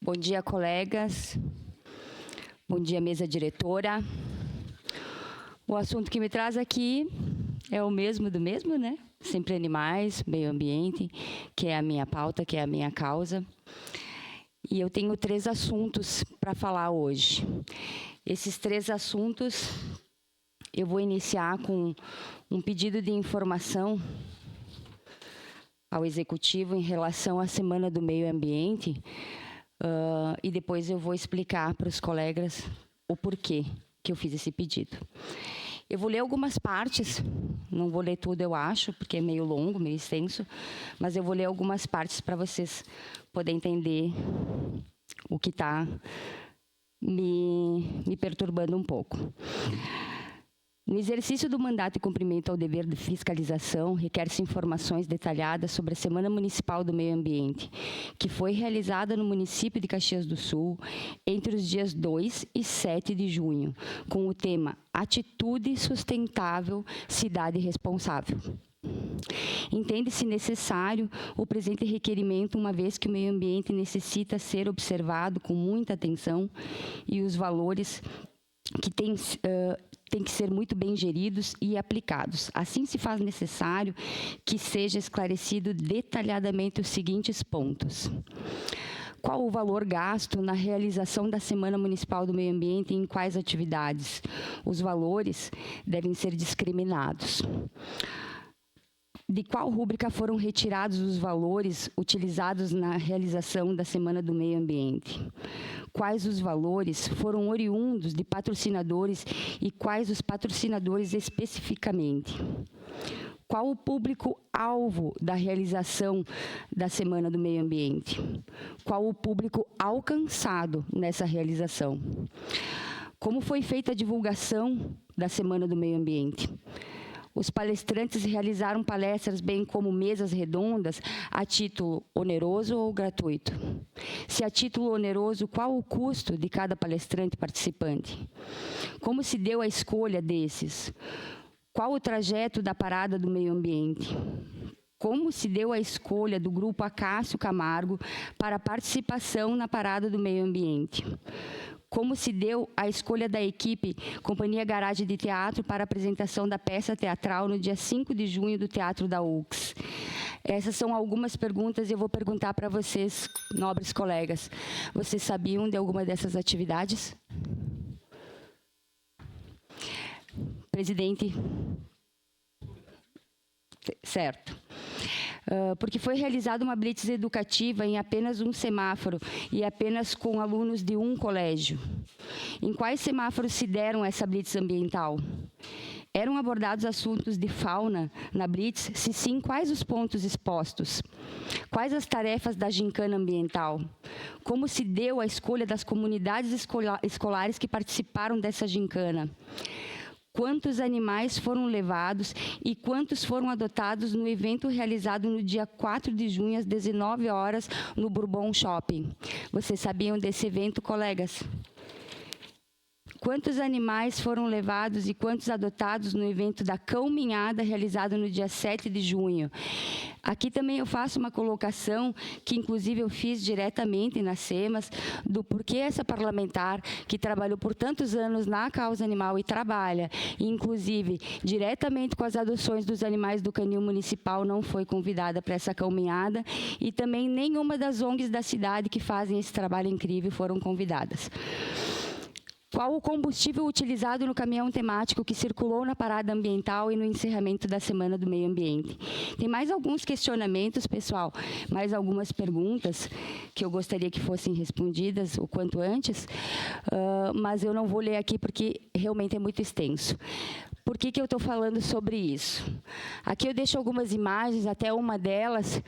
Bom dia, colegas. Bom dia, mesa diretora. O assunto que me traz aqui é o mesmo do mesmo, né? Sempre animais, meio ambiente, que é a minha pauta, que é a minha causa. E eu tenho 3 assuntos para falar hoje. Esses 3 assuntos, eu vou iniciar com um pedido de informação ao Executivo em relação à Semana do Meio Ambiente, e depois eu vou explicar para os colegas o porquê que eu fiz esse pedido. Eu vou ler algumas partes, não vou ler tudo, eu acho, porque é meio longo, meio extenso, mas eu vou ler algumas partes para vocês poderem entender o que está me perturbando um pouco. No exercício do mandato e cumprimento ao dever de fiscalização, requer-se informações detalhadas sobre a Semana Municipal do Meio Ambiente, que foi realizada no município de Caxias do Sul entre os dias 2 e 7 de junho, com o tema Atitude Sustentável, Cidade Responsável. Entende-se necessário o presente requerimento, uma vez que o meio ambiente necessita ser observado com muita atenção e os valores que têm que ser muito bem geridos e aplicados. Assim, se faz necessário que seja esclarecido detalhadamente os seguintes pontos. Qual o valor gasto na realização da Semana Municipal do Meio Ambiente e em quais atividades? Os valores devem ser discriminados. De qual rúbrica foram retirados os valores utilizados na realização da Semana do Meio Ambiente? Quais os valores foram oriundos de patrocinadores e quais os patrocinadores especificamente? Qual o público-alvo da realização da Semana do Meio Ambiente? Qual o público alcançado nessa realização? Como foi feita a divulgação da Semana do Meio Ambiente? Os palestrantes realizaram palestras, bem como mesas redondas, a título oneroso ou gratuito? Se a título oneroso, qual o custo de cada palestrante participante? Como se deu a escolha desses? Qual o trajeto da Parada do Meio Ambiente? Como se deu a escolha do grupo Acácio Camargo para a participação na Parada do Meio Ambiente? Como se deu a escolha da equipe Companhia Garagem de Teatro para a apresentação da peça teatral no dia 5 de junho do Teatro da UX? Essas são algumas perguntas e eu vou perguntar para vocês, nobres colegas. Vocês sabiam de alguma dessas atividades? Presidente? Certo. Porque foi realizada uma blitz educativa em apenas um semáforo e apenas com alunos de um colégio. Em quais semáforos se deram essa blitz ambiental? Eram abordados assuntos de fauna na blitz? Se sim, quais os pontos expostos? Quais as tarefas da gincana ambiental? Como se deu a escolha das comunidades escolares que participaram dessa gincana? Quantos animais foram levados e quantos foram adotados no evento realizado no dia 4 de junho, às 19 horas, no Bourbon Shopping? Vocês sabiam desse evento, colegas? Quantos animais foram levados e quantos adotados no evento da Caminhada, realizado no dia 7 de junho? Aqui também eu faço uma colocação, que inclusive eu fiz diretamente nas SEMAS, do porquê essa parlamentar, que trabalhou por tantos anos na causa animal e trabalha, inclusive, diretamente com as adoções dos animais do canil municipal, não foi convidada para essa caminhada, e também nenhuma das ONGs da cidade que fazem esse trabalho incrível foram convidadas. Qual o combustível utilizado no caminhão temático que circulou na parada ambiental e no encerramento da Semana do Meio Ambiente? Tem mais alguns questionamentos, pessoal, mais algumas perguntas que eu gostaria que fossem respondidas o quanto antes, mas eu não vou ler aqui porque realmente é muito extenso. Por que eu estou falando sobre isso? Aqui eu deixo algumas imagens, até uma delas,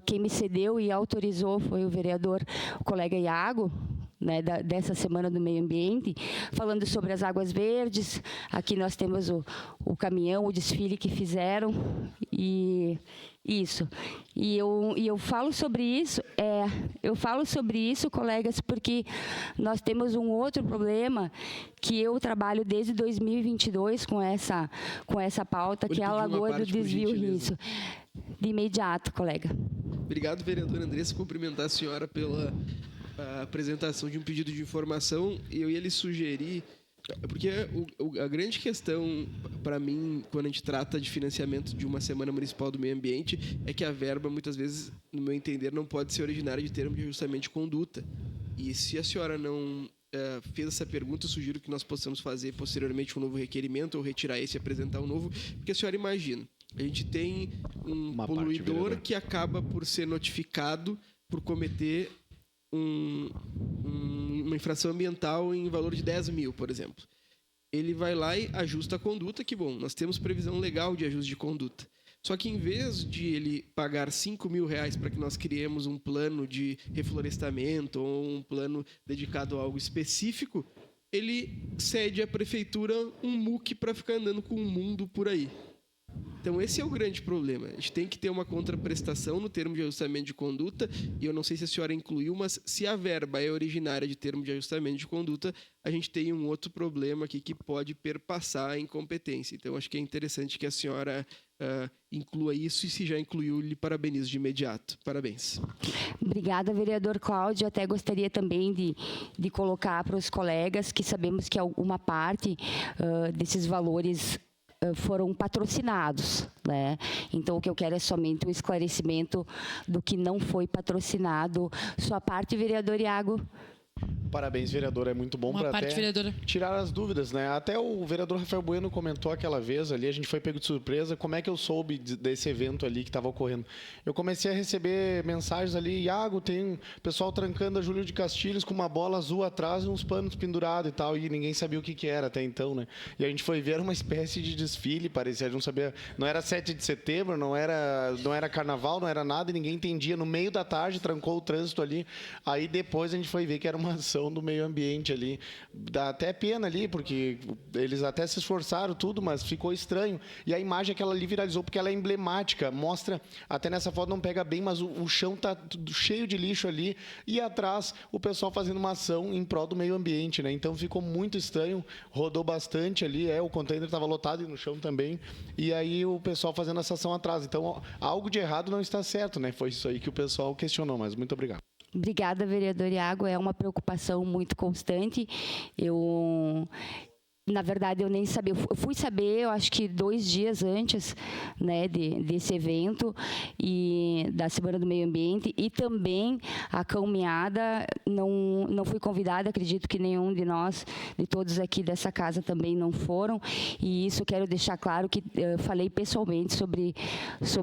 quem me cedeu e autorizou foi o vereador, o colega Iago, né, dessa Semana do Meio Ambiente, falando sobre as águas verdes. Aqui nós temos o caminhão, o desfile que fizeram, e isso. E eu falo sobre isso, colegas, porque nós temos um outro problema que eu trabalho desde 2022 com essa pauta, que é a Lagoa do Desvio Risso. De imediato, colega. Obrigado, vereadora Andressa. Cumprimentar a senhora pela a apresentação de um pedido de informação, eu ia lhe sugerir, porque a grande questão para mim, quando a gente trata de financiamento de uma Semana Municipal do Meio Ambiente, é que a verba, muitas vezes, no meu entender, não pode ser originária de termo de ajustamento de conduta. E se a senhora não fez essa pergunta, eu sugiro que nós possamos fazer posteriormente um novo requerimento ou retirar esse e apresentar um novo, porque a senhora imagina, a gente tem um poluidor que acaba por ser notificado por cometer uma infração ambiental em valor de 10 mil, por exemplo. Ele vai lá e ajusta a conduta, que bom, nós temos previsão legal de ajuste de conduta. Só que em vez de ele pagar R$5.000 para que nós criemos um plano de reflorestamento ou um plano dedicado a algo específico, ele cede à prefeitura um muque para ficar andando com o mundo por aí. Então, esse é o grande problema. A gente tem que ter uma contraprestação no termo de ajustamento de conduta, e eu não sei se a senhora incluiu, mas se a verba é originária de termo de ajustamento de conduta, a gente tem um outro problema aqui que pode perpassar a incompetência. Então, acho que é interessante que a senhora inclua isso, e se já incluiu, lhe parabenizo de imediato. Parabéns. Obrigada, vereador Cláudio. Até gostaria também de colocar para os colegas que sabemos que alguma parte desses valores foram patrocinados, né? Então, o que eu quero é somente um esclarecimento do que não foi patrocinado. Sua parte, vereador Iago. Parabéns, vereador. É muito bom para até tirar as dúvidas, né? Até o vereador Rafael Bueno comentou aquela vez ali, a gente foi pego de surpresa, como é que eu soube desse evento ali que estava ocorrendo. Eu comecei a receber mensagens ali, Iago, tem pessoal trancando a Júlio de Castilhos com uma bola azul atrás e uns panos pendurados e tal, e ninguém sabia o que era até então, né? E a gente foi ver, era uma espécie de desfile, parecia, a gente não sabia, não era 7 de setembro, não era carnaval, não era nada, e ninguém entendia. No meio da tarde, trancou o trânsito ali, aí depois a gente foi ver que era uma ação do meio ambiente ali. Dá até pena ali, porque eles até se esforçaram tudo, mas ficou estranho. E a imagem que ela ali viralizou, porque ela é emblemática, mostra, até nessa foto não pega bem, mas o chão tá cheio de lixo ali, e atrás o pessoal fazendo uma ação em prol do meio ambiente, né? Então ficou muito estranho, rodou bastante ali, o container estava lotado e no chão também, e aí o pessoal fazendo essa ação atrás. Então, algo de errado não está certo, né? Foi isso aí que o pessoal questionou, mas muito obrigado. Obrigada, vereador Iago. É uma preocupação muito constante. Na verdade, eu nem sabia. Eu fui saber, eu acho que 2 dias antes, né, desse evento e da Semana do Meio Ambiente, e também a caminhada. Não fui convidada, acredito que nenhum de nós, de todos aqui dessa casa, também não foram. E isso quero deixar claro que falei pessoalmente sobre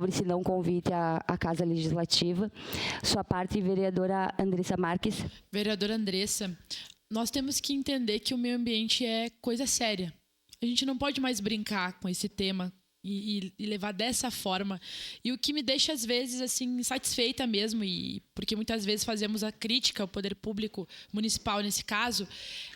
esse não convite à Casa Legislativa. Sua parte, vereadora Andressa Marques. Vereadora Andressa, nós temos que entender que o meio ambiente é coisa séria. A gente não pode mais brincar com esse tema e levar dessa forma. E o que me deixa, às vezes, assim, insatisfeita mesmo, porque muitas vezes fazemos a crítica ao poder público municipal nesse caso,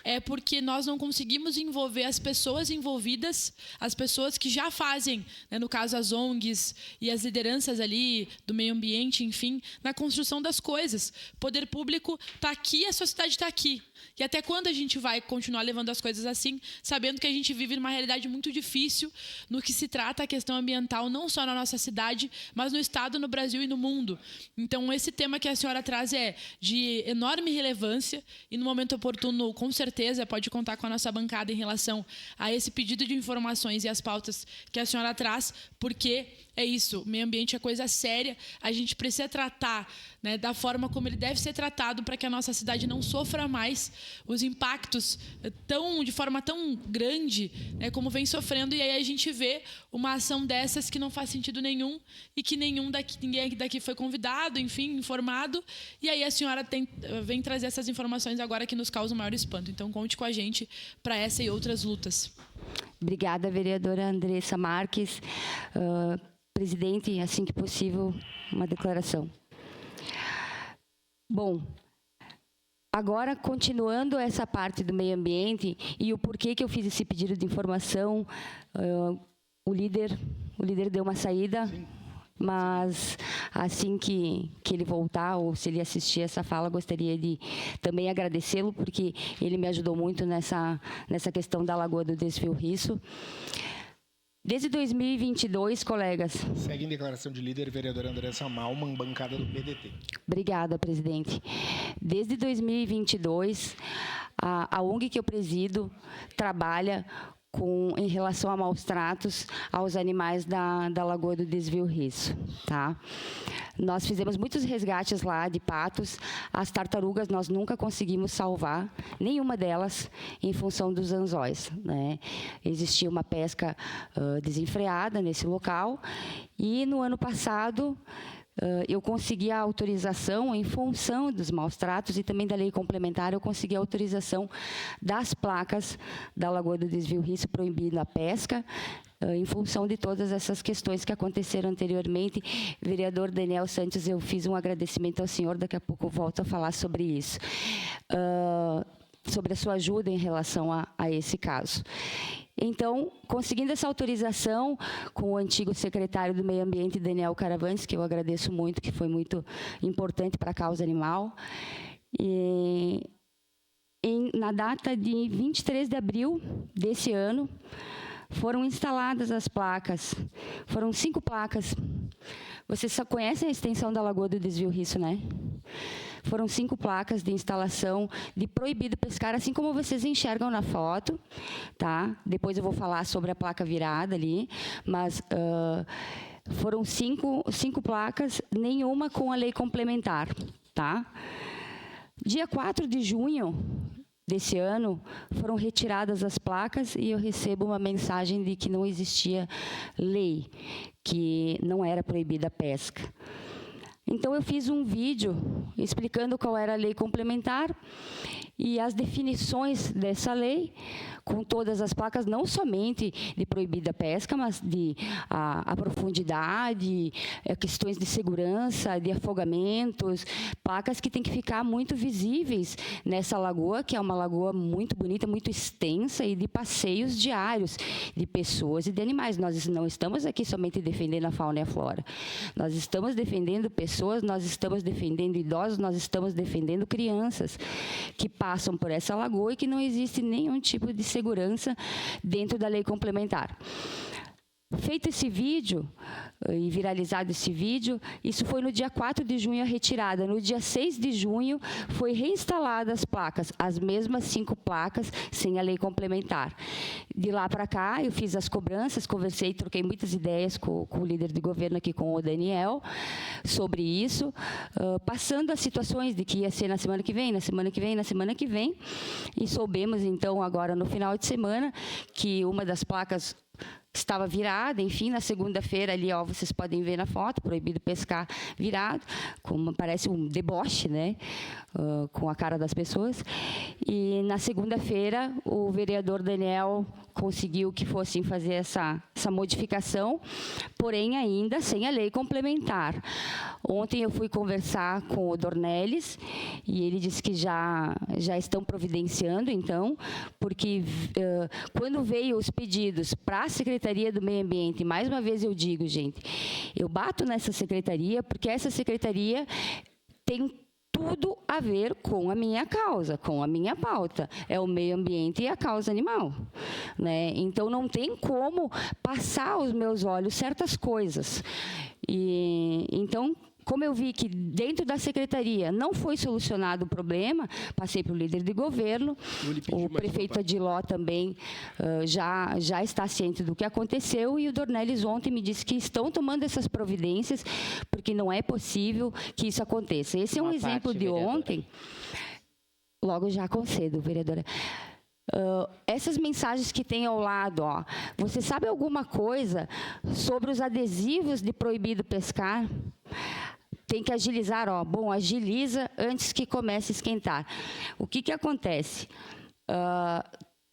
é porque nós não conseguimos envolver as pessoas envolvidas, as pessoas que já fazem, né, no caso as ONGs e as lideranças ali do meio ambiente, enfim, na construção das coisas. O poder público está aqui, a sociedade está aqui. E até quando a gente vai continuar levando as coisas assim, sabendo que a gente vive numa realidade muito difícil no que se trata a questão ambiental, não só na nossa cidade, mas no estado, no Brasil e no mundo. Então, esse tema que a senhora traz é de enorme relevância e, no momento oportuno, com certeza, pode contar com a nossa bancada em relação a esse pedido de informações e as pautas que a senhora traz, porque é isso, o meio ambiente é coisa séria, a gente precisa tratar, né, da forma como ele deve ser tratado para que a nossa cidade não sofra mais os impactos de forma tão grande, né, como vem sofrendo, e aí a gente vê uma ação dessas que não faz sentido nenhum e que ninguém daqui foi convidado, enfim, informado, e aí a senhora vem trazer essas informações agora que nos causam maior espanto. Então, conte com a gente para essa e outras lutas. Obrigada, vereadora Andressa Marques. Presidente, assim que possível, uma declaração. Bom, agora, continuando essa parte do meio ambiente e o porquê que eu fiz esse pedido de informação, o líder deu uma saída, mas assim que ele voltar, ou se ele assistir essa fala, gostaria de também agradecê-lo, porque ele me ajudou muito nessa questão da Lagoa do Desfio Risso. Desde 2022, colegas... Segue em declaração de líder, vereadora Andressa Malman, bancada do PDT. Obrigada, presidente. Desde 2022, a ONG que eu presido trabalha em relação a maus tratos aos animais da Lagoa do Desvio Risso, tá? Nós fizemos muitos resgates lá de patos. As tartarugas nós nunca conseguimos salvar, nenhuma delas, em função dos anzóis, né? Existia uma pesca desenfreada nesse local e, no ano passado, eu consegui a autorização, em função dos maus tratos e também da lei complementar, eu consegui a autorização das placas da Lagoa do Desvio Risso proibindo a pesca, em função de todas essas questões que aconteceram anteriormente. Vereador Daniel Santos, eu fiz um agradecimento ao senhor, daqui a pouco eu volto a falar sobre isso, sobre a sua ajuda em relação a esse caso. Então, conseguindo essa autorização com o antigo secretário do Meio Ambiente, Daniel Caravantes, que eu agradeço muito, que foi muito importante para a causa animal, na data de 23 de abril desse ano, foram instaladas as placas. Foram 5 placas. Vocês só conhecem a extensão da Lagoa do Desvio Risso, né? Foram 5 placas de instalação de proibido pescar, assim como vocês enxergam na foto, tá? Depois eu vou falar sobre a placa virada ali, mas foram 5 placas, nenhuma com a lei complementar, tá? Dia 4 de junho desse ano, foram retiradas as placas e eu recebo uma mensagem de que não existia lei, que não era proibida a pesca. Então, eu fiz um vídeo explicando qual era a lei complementar e as definições dessa lei, com todas as placas, não somente de proibida a pesca, mas de a profundidade, questões de segurança, de afogamentos, placas que têm que ficar muito visíveis nessa lagoa, que é uma lagoa muito bonita, muito extensa, e de passeios diários de pessoas e de animais. Nós não estamos aqui somente defendendo a fauna e a flora. Nós estamos defendendo pessoas, nós estamos defendendo idosos, nós estamos defendendo crianças que passam por essa lagoa e que não existe nenhum tipo de segurança dentro da lei complementar. Feito esse vídeo e viralizado esse vídeo, isso foi no dia 4 de junho a retirada. No dia 6 de junho foi reinstalada as placas, as mesmas 5 placas sem a lei complementar. De lá para cá eu fiz as cobranças, conversei, troquei muitas ideias com o líder de governo aqui, com o Daniel, sobre isso, passando as situações de que ia ser na semana que vem, na semana que vem, na semana que vem, e soubemos então agora no final de semana que uma das placas estava virada, enfim, na segunda-feira ali, ó, vocês podem ver na foto, proibido pescar virado, como parece um deboche, né, com a cara das pessoas. E na segunda-feira o vereador Daniel conseguiu que fossem fazer essa modificação, porém ainda sem a lei complementar. Ontem eu fui conversar com o Dornelles e ele disse que já estão providenciando, então, porque quando veio os pedidos para a Secretaria do Meio Ambiente, mais uma vez eu digo, gente, eu bato nessa secretaria porque essa secretaria tem tudo a ver com a minha causa, com a minha pauta. É o meio ambiente e a causa animal, né? Então, não tem como passar aos meus olhos certas coisas. E, então, como eu vi que dentro da secretaria não foi solucionado o problema, passei para o líder de governo, o prefeito Adiló também já está ciente do que aconteceu, e o Dornelles ontem me disse que estão tomando essas providências, porque não é possível que isso aconteça. Esse é um exemplo de ontem. Logo já concedo, vereadora. Essas mensagens que tem ao lado, ó, você sabe alguma coisa sobre os adesivos de proibido pescar? Tem que agilizar, ó. Bom, agiliza antes que comece a esquentar. O que acontece?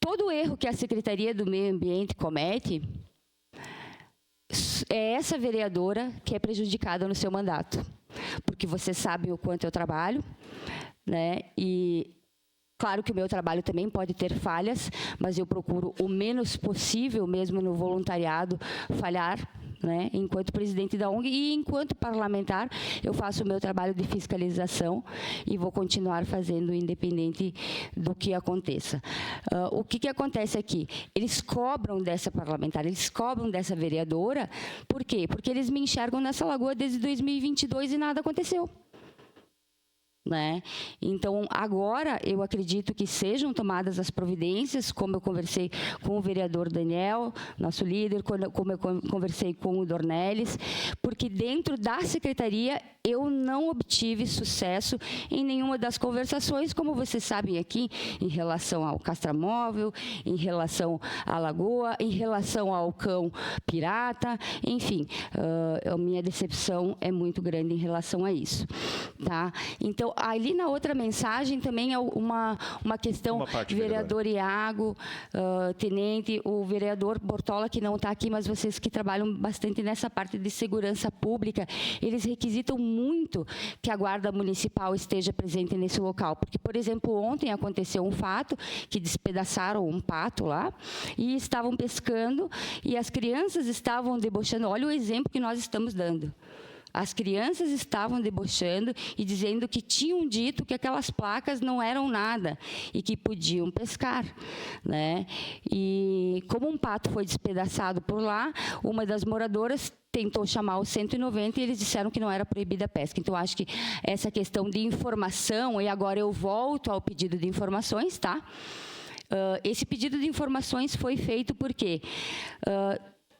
Todo erro que a Secretaria do Meio Ambiente comete, é essa vereadora que é prejudicada no seu mandato. Porque você sabe o quanto eu trabalho, né? E claro que o meu trabalho também pode ter falhas, mas eu procuro o menos possível, mesmo no voluntariado, falhar, né? Enquanto presidente da ONG e enquanto parlamentar, eu faço o meu trabalho de fiscalização e vou continuar fazendo independente do que aconteça. O que acontece aqui? Eles cobram dessa parlamentar, eles cobram dessa vereadora, por quê? Porque eles me enxergam nessa lagoa desde 2022 e nada aconteceu. Né? Então, agora, eu acredito que sejam tomadas as providências, como eu conversei com o vereador Daniel, nosso líder, como eu conversei com o Dornelles, porque dentro da secretaria eu não obtive sucesso em nenhuma das conversações, como vocês sabem aqui, em relação ao castramóvel, em relação à lagoa, em relação ao cão pirata, enfim, a minha decepção é muito grande em relação a isso. Tá? Então, ali na outra mensagem também é uma questão, vereador Iago, tenente, o vereador Bortola, que não está aqui, mas vocês que trabalham bastante nessa parte de segurança pública, eles requisitam muito que a Guarda Municipal esteja presente nesse local, porque, por exemplo, ontem aconteceu um fato que despedaçaram um pato lá e estavam pescando e as crianças estavam debochando. Olha o exemplo que nós estamos dando. As crianças estavam debochando e dizendo que tinham dito que aquelas placas não eram nada e que podiam pescar, né? E como um pato foi despedaçado por lá, uma das moradoras tentou chamar o 190 e eles disseram que não era proibida a pesca. Então, acho que essa questão de informação, e agora eu volto ao pedido de informações, tá? Esse pedido de informações foi feito porque...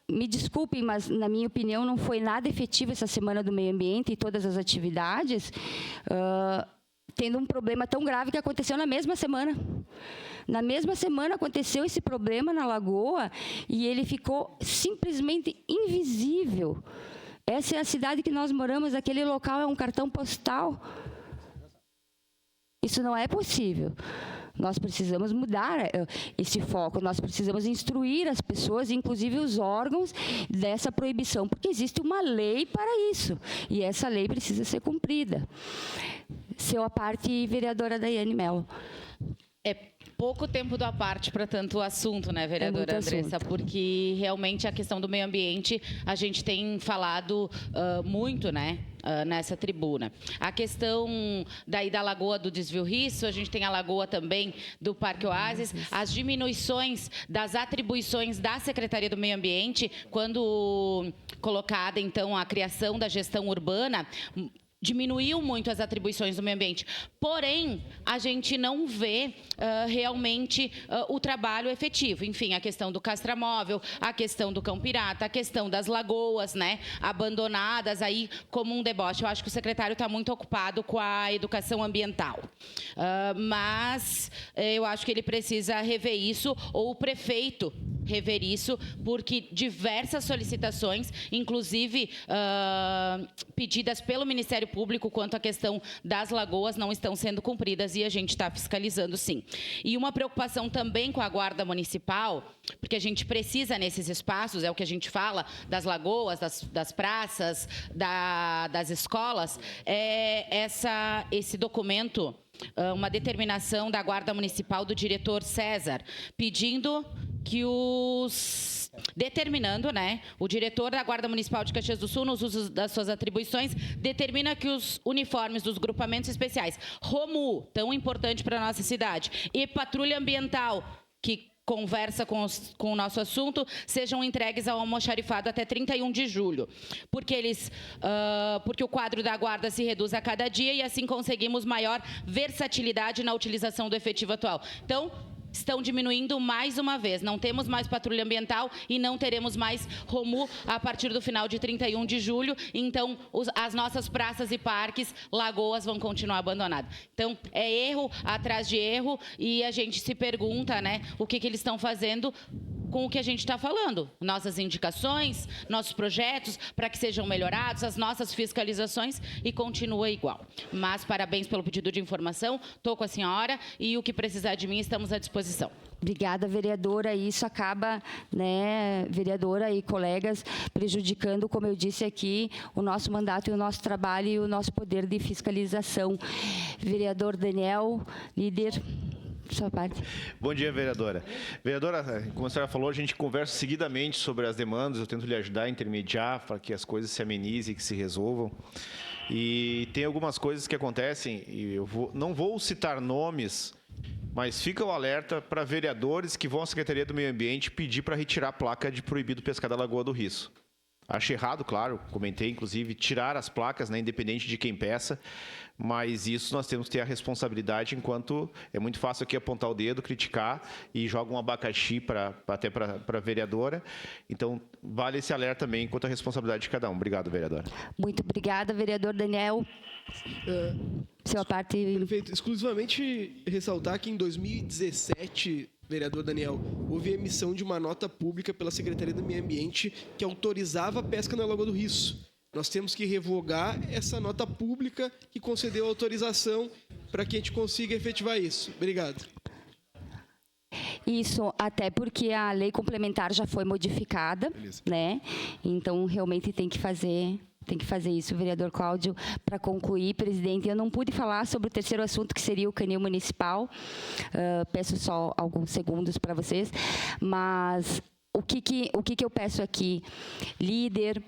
me desculpem, mas, na minha opinião, não foi nada efetivo essa Semana do Meio Ambiente e todas as atividades, tendo um problema tão grave que aconteceu na mesma semana. Na mesma semana aconteceu esse problema na lagoa e ele ficou simplesmente invisível. Essa é a cidade que nós moramos, aquele local é um cartão postal. Isso não é possível. Nós precisamos mudar esse foco, nós precisamos instruir as pessoas, inclusive os órgãos, dessa proibição, porque existe uma lei para isso, e essa lei precisa ser cumprida. Seu à parte, vereadora Daiane Mello. É pouco tempo do à parte para tanto assunto, né, vereadora Andressa? Assunto. Porque realmente a questão do meio ambiente a gente tem falado muito, né? Nessa tribuna. A questão daí da Lagoa do Desvio Risso, a gente tem a Lagoa também do Parque Oásis, as diminuições das atribuições da Secretaria do Meio Ambiente, quando colocada, então, a criação da gestão urbana, diminuiu muito as atribuições do meio ambiente. Porém, a gente não vê realmente o trabalho efetivo. Enfim, a questão do castramóvel, a questão do cão pirata, a questão das lagoas, né, abandonadas aí como um deboche. Eu acho que o secretário está muito ocupado com a educação ambiental. Mas eu acho que ele precisa rever isso, ou o prefeito rever isso, porque diversas solicitações, inclusive pedidas pelo Ministério Público quanto à questão das lagoas, não estão sendo cumpridas e a gente está fiscalizando, sim. E uma preocupação também com a Guarda Municipal, porque a gente precisa nesses espaços, é o que a gente fala, das lagoas, das praças, das escolas, esse documento, uma determinação da Guarda Municipal do diretor César, pedindo que determinando, né, o diretor da Guarda Municipal de Caxias do Sul, nos usos das suas atribuições, determina que os uniformes dos grupamentos especiais, ROMU, tão importante para a nossa cidade, e Patrulha Ambiental, que conversa com o nosso assunto, sejam entregues ao almoxarifado até 31 de julho. Porque o quadro da guarda se reduz a cada dia e assim conseguimos maior versatilidade na utilização do efetivo atual. Então, estão diminuindo mais uma vez. Não temos mais patrulha ambiental e não teremos mais ROMU a partir do final de 31 de julho. Então, as nossas praças e parques, lagoas vão continuar abandonadas. Então, é erro atrás de erro e a gente se pergunta, né, o que eles estão fazendo com o que a gente está falando. Nossas indicações, nossos projetos, para que sejam melhorados, as nossas fiscalizações, e continua igual. Mas parabéns pelo pedido de informação, estou com a senhora e o que precisar de mim, estamos à disposição. Obrigada, vereadora. Isso acaba, né, vereadora e colegas, prejudicando, como eu disse aqui, o nosso mandato e o nosso trabalho e o nosso poder de fiscalização. Vereador Daniel, líder, Sua parte. Bom dia, vereadora. Vereadora, como a senhora falou, a gente conversa seguidamente sobre as demandas, eu tento lhe ajudar a intermediar para que as coisas se amenizem, que se resolvam. E tem algumas coisas que acontecem, e não vou citar nomes, mas fica o alerta para vereadores que vão à Secretaria do Meio Ambiente pedir para retirar a placa de proibido pescar da Lagoa do Risso. Acho errado, claro, comentei, inclusive, tirar as placas, né, independente de quem peça, mas isso nós temos que ter a responsabilidade, enquanto é muito fácil aqui apontar o dedo, criticar e joga um abacaxi até para a vereadora. Então, vale esse alerta também, enquanto a responsabilidade de cada um. Obrigado, vereadora. Muito obrigada, vereador Daniel. Sua parte... Perfeito. Exclusivamente ressaltar que em 2017... vereador Daniel, houve a emissão de uma nota pública pela Secretaria do Meio Ambiente que autorizava a pesca na Lagoa do Risso. Nós temos que revogar essa nota pública que concedeu autorização para que a gente consiga efetivar isso. Obrigado. Isso, até porque a lei complementar já foi modificada, né? Então, realmente tem que fazer isso, vereador Cláudio. Para concluir, presidente, eu não pude falar sobre o terceiro assunto, que seria o canil municipal. Peço só alguns segundos para vocês. Mas o que eu peço aqui, líder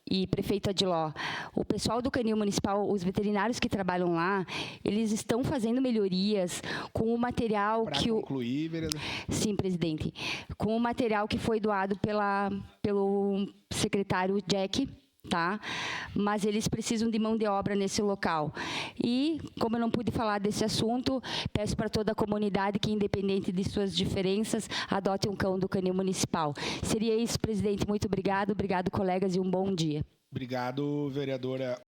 e prefeito Adiló, o pessoal do canil municipal, os veterinários que trabalham lá, eles estão fazendo melhorias com o material pra concluir, vereador. Sim, presidente. Com o material que foi doado pelo secretário Jack, tá? Mas eles precisam de mão de obra nesse local. E, como eu não pude falar desse assunto, peço para toda a comunidade que, independente de suas diferenças, adote um cão do canil municipal. Seria isso, presidente. Muito obrigado. Obrigado, colegas, e um bom dia. Obrigado, vereadora.